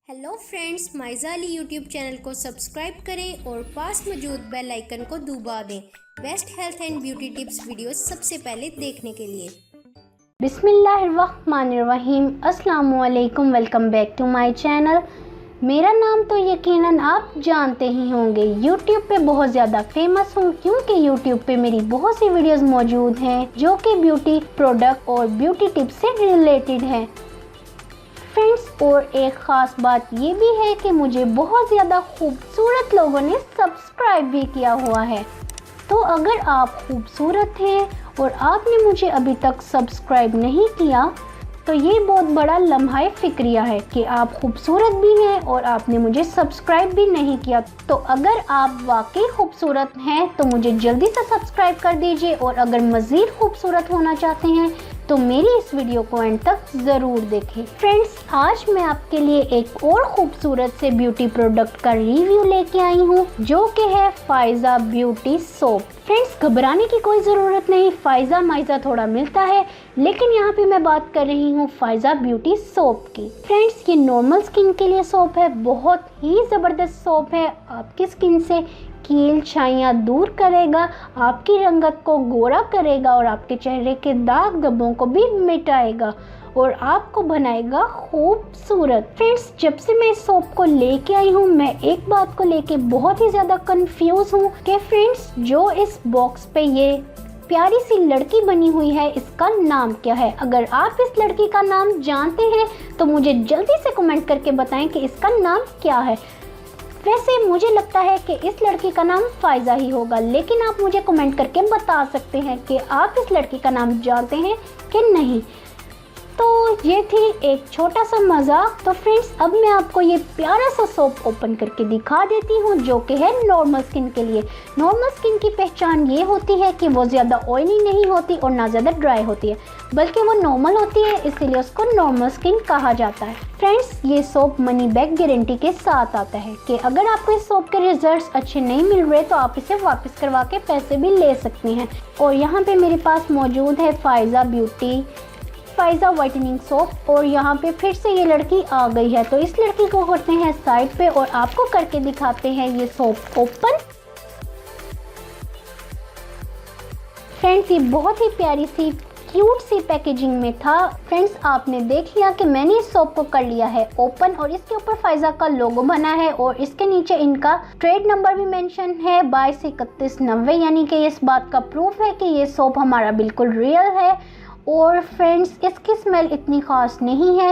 Hello friends, Maiza Ali YouTube channel को subscribe करें और पास मौजूद बेल आइकन को दबा दें best health and beauty tips videos सबसे पहले देखने के लिए। बिस्मिल्लाहिर्रहमानिर्रहीम। अस्सलामु अलैकुम, welcome back to my channel. मेरा नाम तो यकीनन आप जानते ही होंगे, यूट्यूब पे बहुत ज़्यादा फेमस हूँ क्योंकि यूट्यूब पे मेरी बहुत सी वीडियोस मौजूद हैं जो कि ब्यूटी प्रोडक्ट और ब्यूटी टिप्स से रिलेटेड हैं फ्रेंड्स। और एक ख़ास बात ये भी है कि मुझे बहुत ज़्यादा खूबसूरत लोगों ने सब्सक्राइब भी किया हुआ है। तो अगर आप खूबसूरत हैं और आपने मुझे अभी तक सब्सक्राइब नहीं किया तो ये बहुत बड़ा लम्हा फ़िक्रिया है कि आप खूबसूरत भी हैं और आपने मुझे सब्सक्राइब भी नहीं किया। तो अगर आप वाकई खूबसूरत हैं तो मुझे जल्दी से सब्सक्राइब कर दीजिए, और अगर मज़ीद खूबसूरत होना चाहते हैं तो मेरी इस वीडियो को एंड तक ज़रूर देखें। फ्रेंड्स, आज मैं आपके लिए एक और ख़ूबसूरत से ब्यूटी प्रोडक्ट का रिव्यू लेके आई हूँ जो कि है फाइज़ा ब्यूटी सोप। फ्रेंड्स, घबराने की कोई ज़रूरत नहीं, फाइज़ा माइज़ा थोड़ा मिलता है, लेकिन यहाँ पे मैं बात कर रही हूँ फाइज़ा ब्यूटी सोप की। फ्रेंड्स, ये नॉर्मल स्किन के लिए सोप है, बहुत ही ज़बरदस्त सोप है। आपकी स्किन से कील छाइयाँ दूर करेगा, आपकी रंगत को गोरा करेगा और आपके चेहरे के दाग धब्बों को भी मिटाएगा और आपको बनाएगा खूबसूरत। फ्रेंड्स, जब से मैं इस सोप को लेके आई हूँ मैं एक बात को लेके बहुत ही ज़्यादा कंफ्यूज हूँ कि फ्रेंड्स, जो इस बॉक्स पे ये प्यारी सी लड़की बनी हुई है इसका नाम क्या है। अगर आप इस लड़की का नाम जानते हैं तो मुझे जल्दी से कमेंट करके बताएं कि इसका नाम क्या है। वैसे मुझे लगता है कि इस लड़की का नाम फाइज़ा ही होगा, लेकिन आप मुझे कमेंट करके बता सकते हैं कि आप इस लड़की का नाम जानते हैं कि नहीं। तो ये थी एक छोटा सा मज़ाक। तो फ्रेंड्स, अब मैं आपको ये प्यारा सा सोप ओपन करके दिखा देती हूँ जो कि है नॉर्मल स्किन के लिए। नॉर्मल स्किन की पहचान ये होती है कि वो ज़्यादा ऑयली नहीं होती और ना ज़्यादा ड्राई होती है, बल्कि वो नॉर्मल होती है, इसीलिए उसको नॉर्मल स्किन कहा जाता है। फ्रेंड्स, ये सोप मनी बैक गारंटी के साथ आता है कि अगर आपको इस सोप के रिजल्ट्स अच्छे नहीं मिल रहे तो आप इसे वापस करवा के पैसे भी ले सकती हैं। और यहाँ पे मेरे पास मौजूद है फाइज़ा वाइटनिंग सोप, और यहाँ पे फिर से ये लड़की आ गई है। तो इस लड़की को करते हैं साइड पे और आपको करके दिखाते हैं ये सोप ओपन। फ्रेंड्स, ये बहुत ही प्यारी सी क्यूट सी पैकेजिंग में था। फ्रेंड्स, आपने देख लिया कि मैंने इस सोप को कर लिया है ओपन, और इसके ऊपर फाइज़ा का लोगो बना है और इसके नीचे इनका ट्रेड नंबर भी मेंशन है 223190, यानी कि इस बात का प्रूफ है कि ये सोप हमारा बिल्कुल रियल है। और फ्रेंड्स, इसकी स्मेल इतनी ख़ास नहीं है,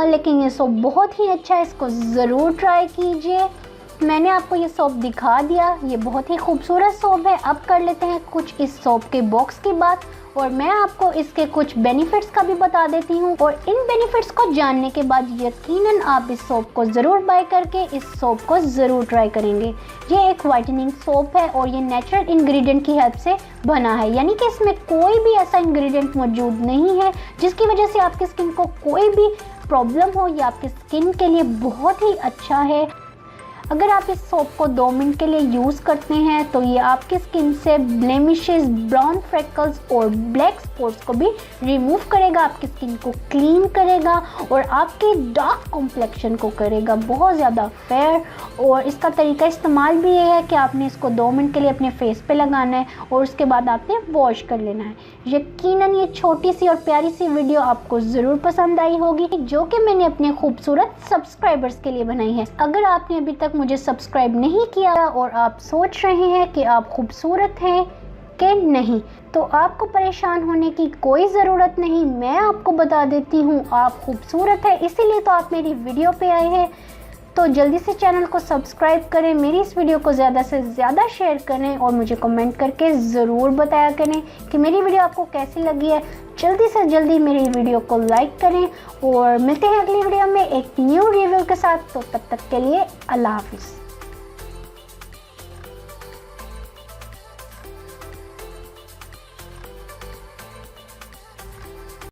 लेकिन ये सोप बहुत ही अच्छा है, इसको ज़रूर ट्राई कीजिए। मैंने आपको ये सोप दिखा दिया, ये बहुत ही खूबसूरत सोप है। अब कर लेते हैं कुछ इस सोप के बॉक्स की बात, और मैं आपको इसके कुछ बेनिफिट्स का भी बता देती हूँ। और इन बेनिफिट्स को जानने के बाद यकीनन आप इस सोप को ज़रूर बाय करके इस सोप को ज़रूर ट्राई करेंगे। ये एक वाइटनिंग सोप है और ये नेचुरल इंग्रेडिएंट की हेल्प से बना है, यानी कि इसमें कोई भी ऐसा इंग्रेडिएंट मौजूद नहीं है जिसकी वजह से आपकी स्किन को कोई भी प्रॉब्लम हो। ये आपकी स्किन के लिए बहुत ही अच्छा है। अगर आप इस सोप को 2 मिनट के लिए यूज़ करते हैं तो ये आपकी स्किन से ब्लेमिशेस, ब्राउन फ्रेकल्स और ब्लैक स्पॉट्स को भी रिमूव करेगा, आपकी स्किन को क्लीन करेगा और आपके डार्क कॉम्प्लेक्शन को करेगा बहुत ज़्यादा फेयर। और इसका तरीका इस्तेमाल भी ये है कि आपने इसको 2 मिनट के लिए अपने फेस पे लगाना है और उसके बाद आपने वॉश कर लेना है। यकीनन ये छोटी सी और प्यारी सी वीडियो आपको ज़रूर पसंद आई होगी, जो कि मैंने अपने खूबसूरत सब्सक्राइबर्स के लिए बनाई है। अगर आपने अभी तक मुझे सब्सक्राइब नहीं किया और आप सोच रहे हैं कि आप खूबसूरत हैं कि नहीं, तो आपको परेशान होने की कोई ज़रूरत नहीं। मैं आपको बता देती हूँ आप खूबसूरत है, इसीलिए तो आप मेरी वीडियो पे आए हैं। तो जल्दी से चैनल को सब्सक्राइब करें, मेरी इस वीडियो को ज़्यादा से ज़्यादा शेयर करें और मुझे कमेंट करके ज़रूर बताया करें कि मेरी वीडियो आपको कैसी लगी है। जल्दी से जल्दी मेरी वीडियो को लाइक करें और मिलते हैं अगली वीडियो में एक न्यू रिव्यू के साथ। तो तब तक के लिए अल्लाह हाफिज़।